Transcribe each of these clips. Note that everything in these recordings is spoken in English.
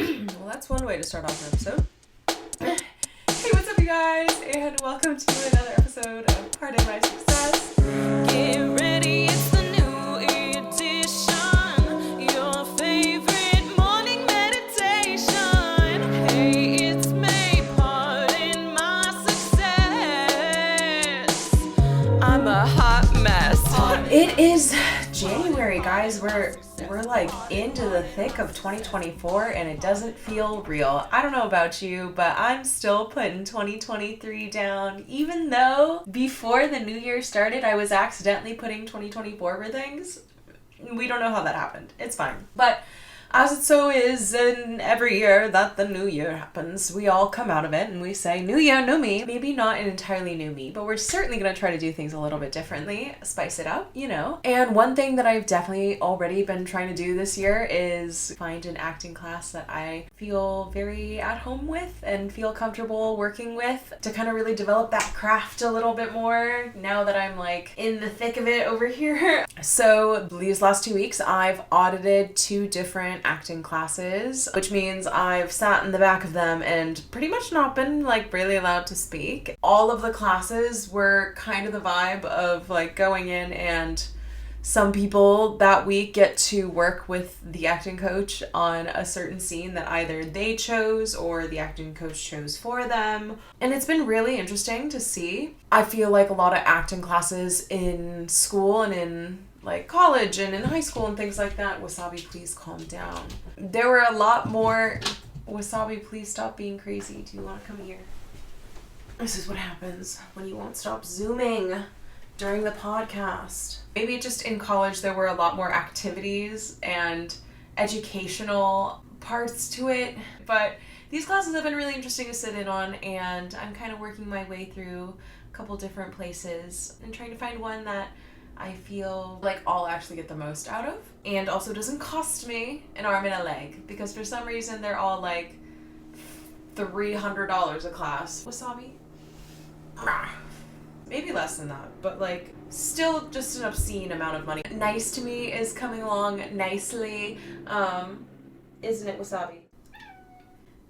Well, that's one way to start off an episode. Hey, what's up, you guys? And welcome to another episode of Part of My Success. Get ready, it's the new edition. Your favorite morning meditation. Hey, it's me, part in my success. I'm a hot mess. It is January, guys. We're like into the thick of 2024 and it doesn't feel real. I don't know about you, but I'm still putting 2023 down, even though before the new year started, I was accidentally putting 2024 for things. We don't know how that happened. It's fine. But as it so is in every year that the new year happens, we all come out of it and we say, new year, new me. Maybe not an entirely new me, but we're certainly going to try to do things a little bit differently, spice it up, you know. And one thing that I've definitely already been trying to do this year is find an acting class that I feel very at home with and feel comfortable working with to kind of really develop that craft a little bit more now that I'm like in the thick of it over here. So these last 2 weeks, I've audited 2 different acting classes, which means I've sat in the back of them and pretty much not been like really allowed to speak. All of the classes were kind of the vibe of like going in, and some people that week get to work with the acting coach on a certain scene that either they chose or the acting coach chose for them. And it's been really interesting to see. I feel like a lot of acting classes in school and in like college and in high school and things like that. Wasabi, please calm down. There were a lot more. Wasabi, please stop being crazy. Do you want to come here? This is what happens when you won't stop zooming during the podcast. Maybe just in college there were a lot more activities and educational parts to it, but these classes have been really interesting to sit in on, and I'm kind of working my way through a couple different places and trying to find one that I feel like I'll actually get the most out of, and also doesn't cost me an arm and a leg, because for some reason they're all like $300 a class. Wasabi? Maybe less than that, but like still just an obscene amount of money. Nice to Me is coming along nicely, isn't it, Wasabi?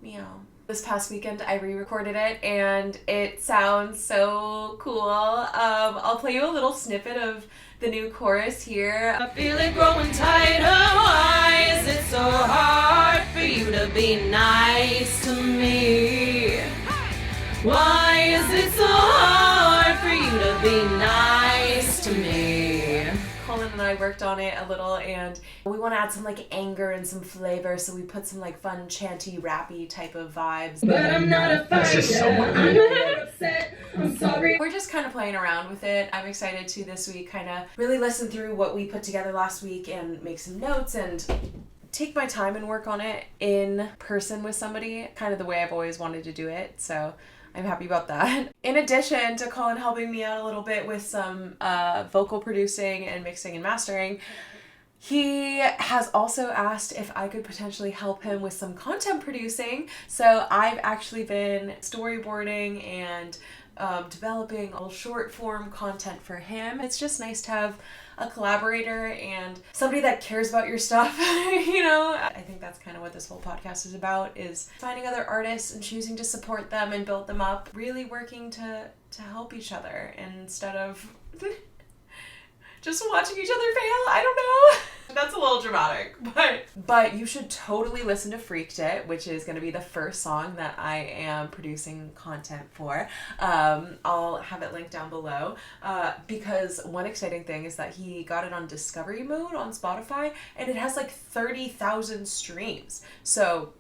Meow. This past weekend I re-recorded it and it sounds so cool. I'll play you a little snippet of the new chorus here. I feel it growing tighter. Why is it so hard for you to be nice to me? Why is it so hard for you to be nice to me? Cullen and I worked on it a little, and we want to add some like anger and some flavor, so we put some like fun chanty rappy type of vibes. But I'm not a fighter. I'm upset. I'm sorry. We're just kind of playing around with it. I'm excited to this week kind of really listen through what we put together last week and make some notes and take my time and work on it in person with somebody, kind of the way I've always wanted to do it. So I'm happy about that. In addition to Colin helping me out a little bit with some vocal producing and mixing and mastering, he has also asked if I could potentially help him with some content producing. So I've actually been storyboarding and developing all short form content for him. It's just nice to have a collaborator and somebody that cares about your stuff, you know? I think that's kind of what this whole podcast is about, is finding other artists and choosing to support them and build them up, really working to help each other instead of just watching each other fail. I don't know. That's a little dramatic, but you should totally listen to Freaked It, which is going to be the first song that I am producing content for. I'll have it linked down below, because one exciting thing is that he got it on discovery mode on Spotify, and it has like 30,000 streams. So,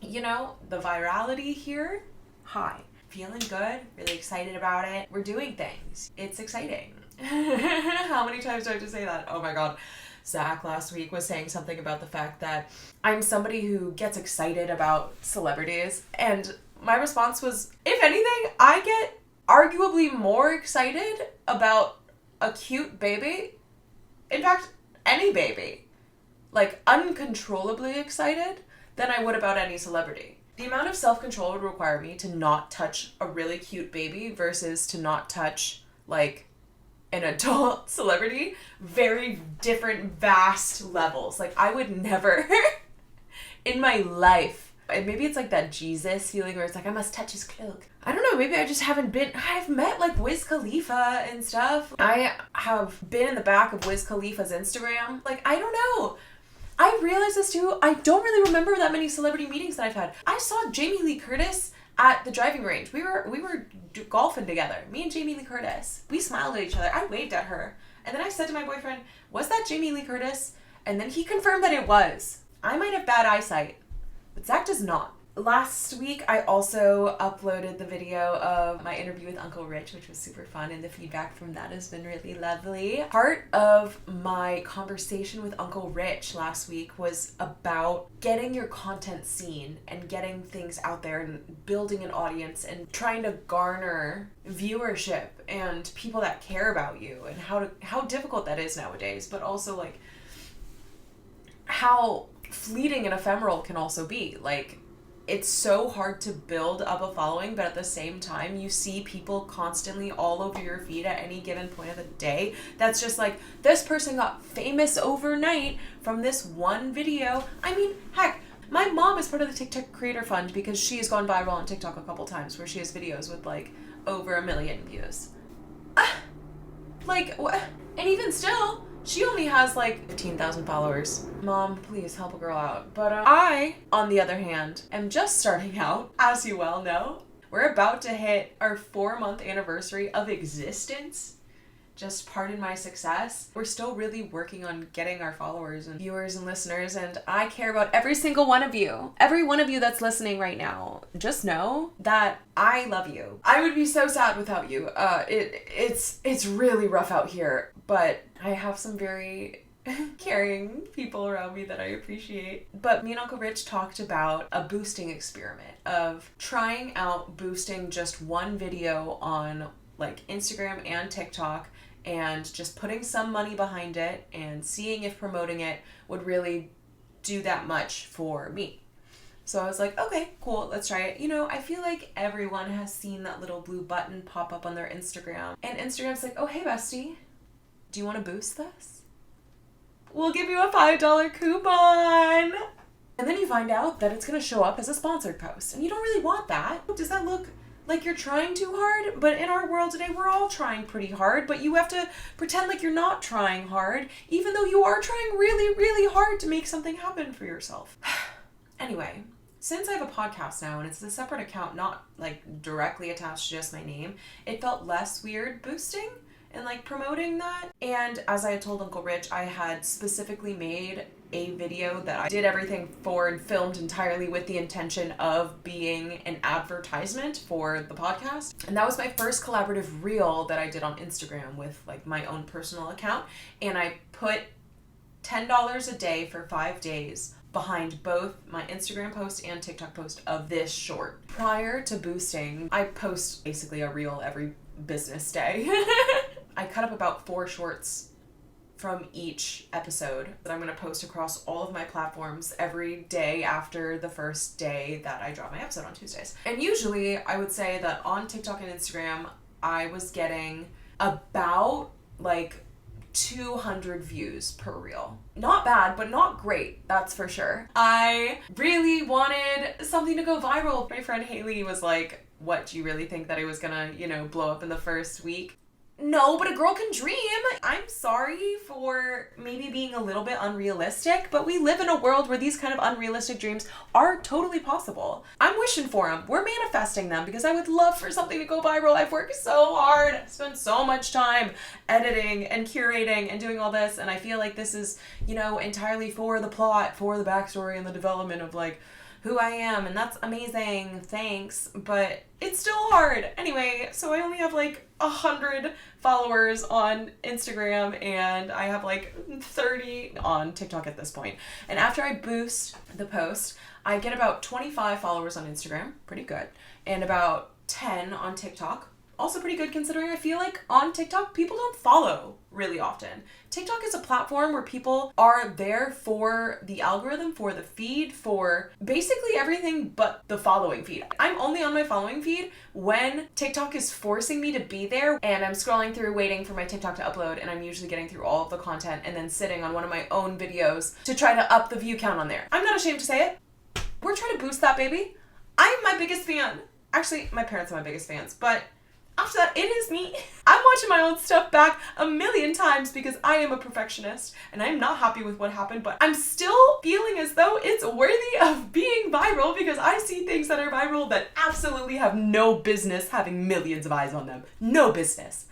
you know, the virality here, high. Feeling good, really excited about it. We're doing things. It's exciting. How many times do I have to say that? Oh my god. Zach last week was saying something about the fact that I'm somebody who gets excited about celebrities, and my response was, if anything, I get arguably more excited about a cute baby. In fact, any baby. Like, uncontrollably excited than I would about any celebrity. The amount of self-control would require me to not touch a really cute baby versus to not touch, like, an adult celebrity, very different, vast levels. Like, I would never in my life. And maybe it's like that Jesus feeling where it's like, I must touch his cloak. I don't know, maybe I just haven't been, I've met like Wiz Khalifa and stuff. I have been in the back of Wiz Khalifa's Instagram. Like, I don't know. I realized this too. I don't really remember that many celebrity meetings that I've had. I saw Jamie Lee Curtis at the driving range. We were golfing together. Me and Jamie Lee Curtis. We smiled at each other. I waved at her. And then I said to my boyfriend, was that Jamie Lee Curtis? And then he confirmed that it was. I might have bad eyesight, but Zach does not. Last week, I also uploaded the video of my interview with Uncle Rich, which was super fun, and the feedback from that has been really lovely. Part of my conversation with Uncle Rich last week was about getting your content seen and getting things out there and building an audience and trying to garner viewership and people that care about you, and how difficult that is nowadays, but also like how fleeting and ephemeral can also be. Like, it's so hard to build up a following, but at the same time, you see people constantly all over your feed at any given point of the day. That's just like, this person got famous overnight from this one video. I mean, heck, my mom is part of the TikTok Creator Fund because she has gone viral on TikTok a couple times where she has videos with like over 1 million views. Like, what? And even still, she only has like 15,000 followers. Mom, please help a girl out. But I, on the other hand, am just starting out, as you well know. We're about to hit our 4-month anniversary of existence. Just pardon my success. We're still really working on getting our followers and viewers and listeners, and I care about every single one of you. Every one of you that's listening right now. Just know that I love you. I would be so sad without you. It's really rough out here, but I have some very caring people around me that I appreciate. But me and Uncle Rich talked about a boosting experiment of trying out boosting just one video on like Instagram and TikTok, and just putting some money behind it and seeing if promoting it would really do that much for me. So I was like, okay, cool, let's try it. You know, I feel like everyone has seen that little blue button pop up on their Instagram. And Instagram's like, oh, hey, bestie, do you want to boost this? We'll give you a $5 coupon. And then you find out that it's going to show up as a sponsored post. And you don't really want that. Does that look like you're trying too hard? But in our world today, we're all trying pretty hard, but you have to pretend like you're not trying hard, even though you are trying really, really hard to make something happen for yourself. Anyway, since I have a podcast now and it's a separate account, not like directly attached to just my name, it felt less weird boosting and like promoting that. And as I had told Uncle Rich, I had specifically made a video that I did everything for and filmed entirely with the intention of being an advertisement for the podcast. And that was my first collaborative reel that I did on Instagram with like my own personal account. And I put $10 a day for 5 days behind both my Instagram post and TikTok post of this short. Prior to boosting, I post basically a reel every business day. I cut up about 4 shorts from each episode that I'm going to post across all of my platforms every day after the first day that I drop my episode on Tuesdays. And usually I would say that on TikTok and Instagram, I was getting about like 200 views per reel. Not bad, but not great, that's for sure. I really wanted something to go viral. My friend Haley was like, what, do you really think that it was gonna, blow up in the first week? No, but a girl can dream. I'm sorry for maybe being a little bit unrealistic, but we live in a world where these kind of unrealistic dreams are totally possible. I'm wishing for them. We're manifesting them because I would love for something to go viral. I've worked so hard. I've spent so much time editing and curating and doing all this, and I feel like this is, entirely for the plot, for the backstory and the development of like who I am, and that's amazing, thanks, but it's still hard. Anyway, so I only have like 100 followers on Instagram, and I have like 30 on TikTok at this point. And after I boost the post, I get about 25 followers on Instagram, pretty good, and about 10 on TikTok. Also pretty good considering I feel like on TikTok, people don't follow really often. TikTok is a platform where people are there for the algorithm, for the feed, for basically everything but the following feed. I'm only on my following feed when TikTok is forcing me to be there, and I'm scrolling through waiting for my TikTok to upload, and I'm usually getting through all of the content and then sitting on one of my own videos to try to up the view count on there. I'm not ashamed to say it. We're trying to boost that, baby. I'm my biggest fan. Actually, my parents are my biggest fans, but after that, it is me. I'm watching my own stuff back a million times because I am a perfectionist and I'm not happy with what happened, but I'm still feeling as though it's worthy of being viral because I see things that are viral that absolutely have no business having millions of eyes on them. No business.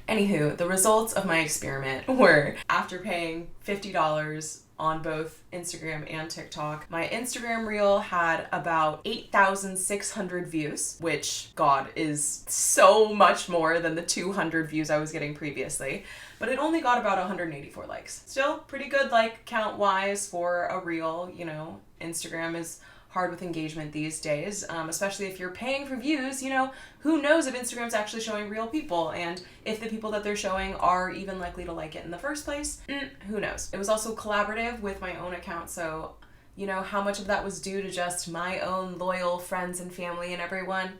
Anywho, the results of my experiment were, after paying $50 on both Instagram and TikTok, my Instagram reel had about 8,600 views, which, God, is so much more than the 200 views I was getting previously. But it only got about 184 likes. Still pretty good like count-wise for a reel, you know. Instagram is hard with engagement these days, especially if you're paying for views. You know, who knows if Instagram's actually showing real people, and if the people that they're showing are even likely to like it in the first place. Who knows? It was also collaborative with my own account, so you know, how much of that was due to just my own loyal friends and family and everyone,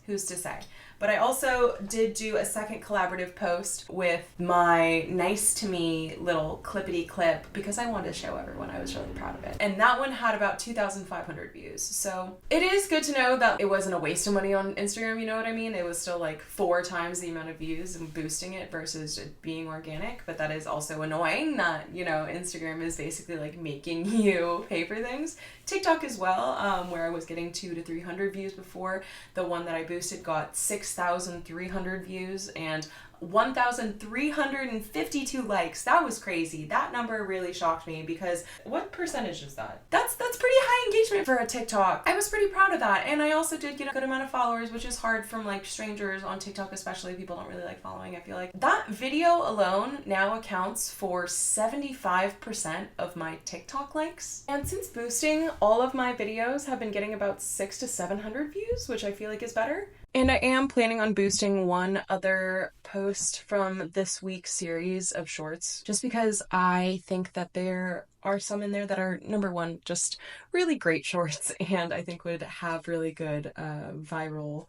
who's to say? But I also did do a second collaborative post with my Nice to Me little clippity clip because I wanted to show everyone I was really proud of it. And that one had about 2,500 views. So it is good to know that it wasn't a waste of money on Instagram, you know what I mean? It was still like 4 times the amount of views and boosting it versus it being organic. But that is also annoying that, you know, Instagram is basically like making you pay for things. TikTok as well, where I was getting 200 to 300 views before. The one that I boosted got 6,300 views and 1,352 likes. That was crazy. That number really shocked me because what percentage is that? That's pretty high engagement for a TikTok. I was pretty proud of that. And I also did get a good amount of followers, which is hard from like strangers on TikTok, especially. People don't really like following, I feel like. That video alone now accounts for 75% of my TikTok likes. And since boosting, all of my videos have been getting about 600 to 700 views, which I feel like is better. And I am planning on boosting one other post from this week's series of shorts, just because I think that there are some in there that are, number one, just really great shorts, and I think would have really good viral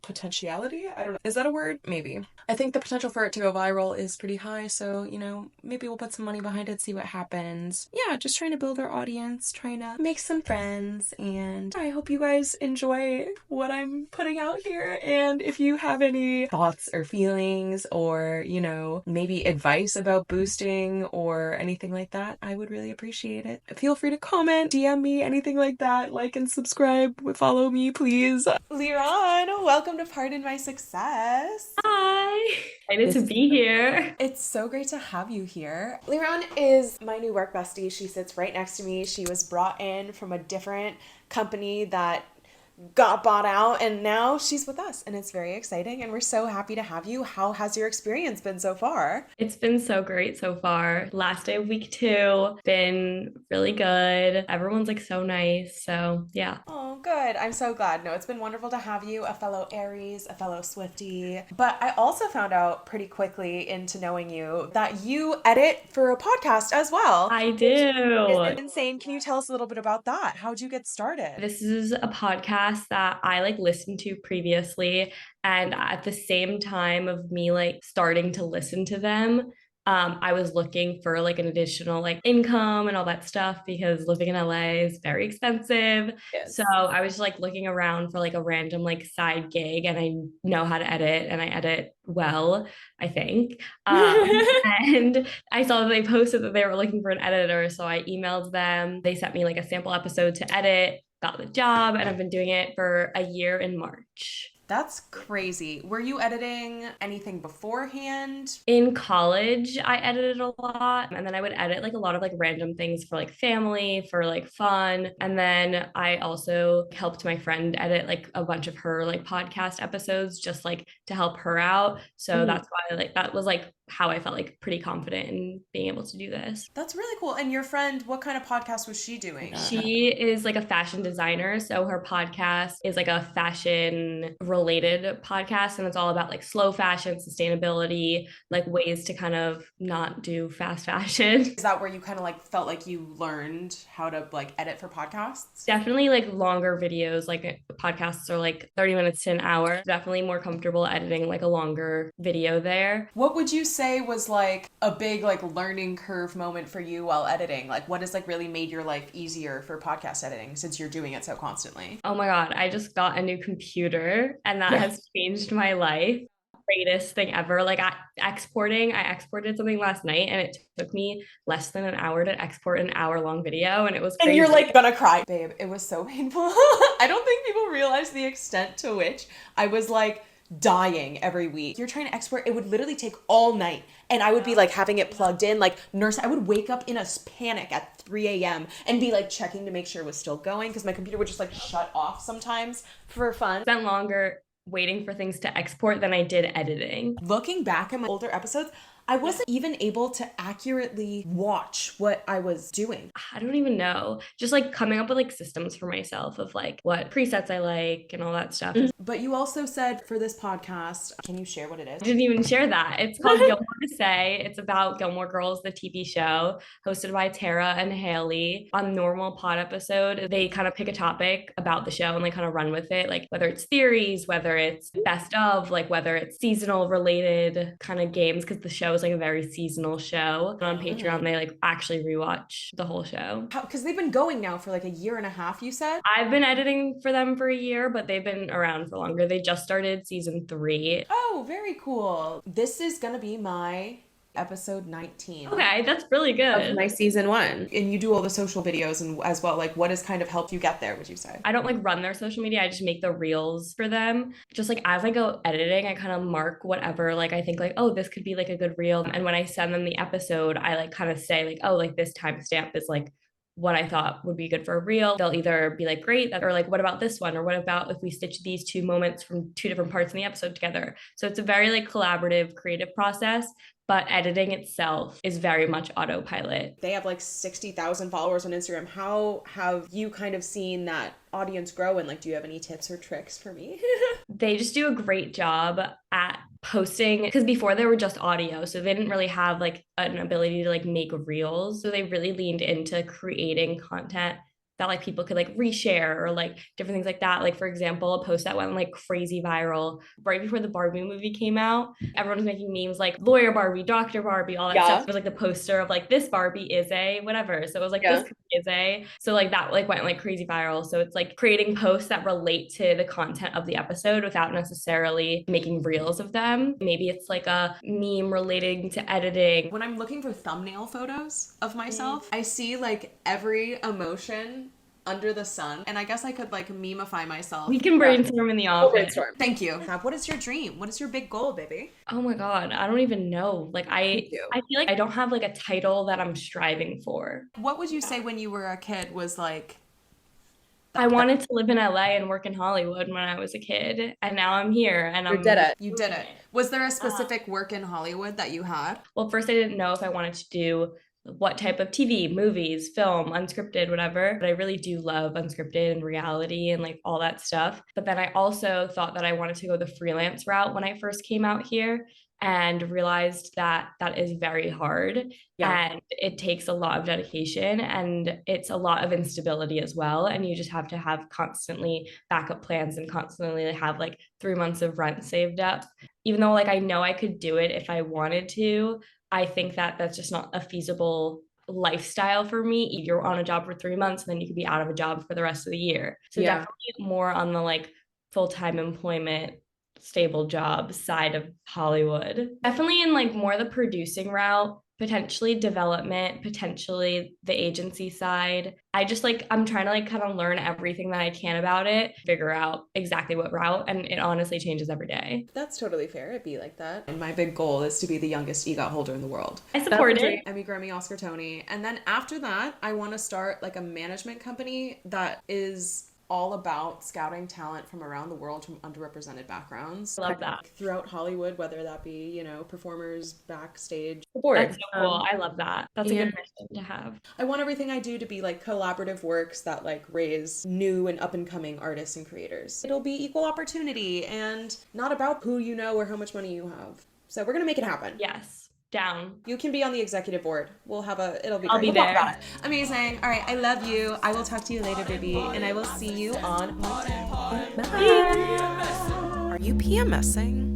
potentiality. I don't know. Is that a word? Maybe. I think the potential for it to go viral is pretty high, so, you know, maybe we'll put some money behind it, see what happens. Yeah, just trying to build our audience, trying to make some friends, and I hope you guys enjoy what I'm putting out here. And if you have any thoughts or feelings or, you know, maybe advice about boosting or anything like that, I would really appreciate it. Feel free to comment, DM me, anything like that. Like and subscribe, follow me, please. Liran, welcome to Pardon My Success. Hi, excited to be here. It's so great to have you here. Liran is my new work bestie. She sits right next to me. She was brought in from a different company that got bought out, and now she's with us, and it's very exciting, and we're so happy to have you. How has your experience been so far? It's been so great so far. Last day of week 2, been really good. Everyone's like so nice. So yeah. Oh, good. I'm so glad. No, it's been wonderful to have you, a fellow Aries, a fellow Swiftie. But I also found out pretty quickly into knowing you that you edit for a podcast as well. I do. It's insane. Can you tell us a little bit about that? How'd you get started? This is a podcast that I like listened to previously. And at the same time of me like starting to listen to them, I was looking for like an additional like income and all that stuff because living in LA is very expensive. So Yes. I was like looking around for like a random like side gig, and I know how to edit and I edit well, I think. And I saw that they posted that they were looking for an editor. So I emailed them. They sent me like a sample episode to edit, got the job, and I've been doing it for a year in March. That's crazy. Were you editing anything beforehand? In college, I edited a lot, and then I would edit like a lot of like random things for like family, for like fun. And then I also helped my friend edit like a bunch of her like podcast episodes just like to help her out. So that's why like that was like how I felt like pretty confident in being able to do this. That's really cool. And your friend, what kind of podcast was she doing? She is like a fashion designer, so her podcast is like a fashion related podcast, and it's all about like slow fashion, sustainability, like ways to kind of not do fast fashion. Is that where you kind of like felt like you learned how to like edit for podcasts? Definitely like longer videos, like podcasts are like 30 minutes to an hour. Definitely more comfortable editing like a longer video there. What would you say was like a big like learning curve moment for you while editing? Like what has like really made your life easier for podcast editing since you're doing it so constantly? Oh my God, I just got a new computer and that has changed my life. Greatest thing ever. Like I exported something last night and it took me less than an hour to export an hour-long video, and it was crazy. And you're like gonna cry. Babe, it was so painful. I don't think people realize the extent to which I was like dying every week. You're trying to export, it would literally take all night. And I would be like having it plugged in, like I would wake up in a panic at 3 a.m. and be like checking to make sure it was still going because my computer would just like shut off sometimes for fun. Spent longer waiting for things to export than I did editing. Looking back at my older episodes, I wasn't even able to accurately watch what I was doing. I don't even know. Just like coming up with like systems for myself of like what presets I like and all that stuff. But you also said for this podcast, can you share what it is? I didn't even share that. It's called Gilmore to Say. It's about Gilmore Girls, the TV show, hosted by Tara and Haley. On normal pod episode, they kind of pick a topic about the show and like kind of run with it, like whether it's theories, whether it's best of, like whether it's seasonal related kind of games, because the show is like a very seasonal show. And on Patreon, they like actually rewatch the whole show. Because they've been going now for like a year and a half, you said? I've been editing for them for a year, but they've been around for longer. They just started season 3. Oh, very cool. This is gonna be my episode 19. Okay, that's really good. Of my season 1. And you do all the social videos and as well. Like what has kind of helped you get there, would you say? I don't like run their social media. I just make the reels for them. Just like as I go editing, I kind of mark whatever like I think like, oh, this could be like a good reel. And when I send them the episode, I like kind of say like, oh, like this timestamp is like what I thought would be good for a reel. They'll either be like, great, or like, what about this one? Or what about if we stitch these 2 moments from 2 different parts in the episode together? So it's a very like collaborative, creative process. But editing itself is very much autopilot. They have like 60,000 followers on Instagram. How have you kind of seen that audience grow? And like, do you have any tips or tricks for me? They just do a great job at posting, because before they were just audio, so they didn't really have like an ability to like make reels. So they really leaned into creating content that like people could like reshare or like different things like that. Like for example, a post that went like crazy viral right before the Barbie movie came out. Everyone was making memes like lawyer Barbie, Dr. Barbie, all that stuff. It was like the poster of like this Barbie is a whatever. So it was like this is a. So like that like went like crazy viral. So it's like creating posts that relate to the content of the episode without necessarily making reels of them. Maybe it's like a meme relating to editing. When I'm looking for thumbnail photos of myself, I see like every emotion under the sun, and I guess I could like memify myself. We can brainstorm in the office. Brainstorm. Thank you. What is your dream? What is your big goal, baby? Oh my God, I don't even know. Like I feel like I don't have like a title that I'm striving for. What would you say when you were a kid was like? I wanted to live in LA and work in Hollywood when I was a kid, and now I'm here and You did it. You did it. Was there a specific work in Hollywood that you had? Well, first I didn't know if I wanted to do what type of TV, movies, film, unscripted, whatever. But I really do love unscripted and reality and like all that stuff. But then I also thought that I wanted to go the freelance route when I first came out here, and realized that that is very hard. And it takes a lot of dedication, and it's a lot of instability as well. And you just have to have constantly backup plans and constantly have like 3 months of rent saved up. Even though like I know I could do it if I wanted to, I think that that's just not a feasible lifestyle for me. You're on a job for 3 months and then you could be out of a job for the rest of the year. So definitely more on the like full-time employment, stable job side of Hollywood. Definitely in like more the producing route, potentially development, potentially the agency side. I'm trying to like kind of learn everything that I can about it, figure out exactly what route, and it honestly changes every day. That's totally fair. It'd be like that. And my big goal is to be the youngest EGOT holder in the world. I support it. Emmy, Grammy, Oscar, Tony. And then after that, I want to start like a management company that is all about scouting talent from around the world from underrepresented backgrounds. I love that. Throughout Hollywood, whether that be, you know, performers, backstage, That's so cool. I love that. That's a good mission to have. I want everything I do to be like collaborative works that like raise new and up and coming artists and creators. It'll be equal opportunity and not about who you know or how much money you have. So we're gonna make it happen. Yes. Down. You can be on the executive board. It'll be I'll great. be there. Amazing. All right, I love you. I will talk to you later, baby, and I will see you on Monday. Bye. Are you PMSing?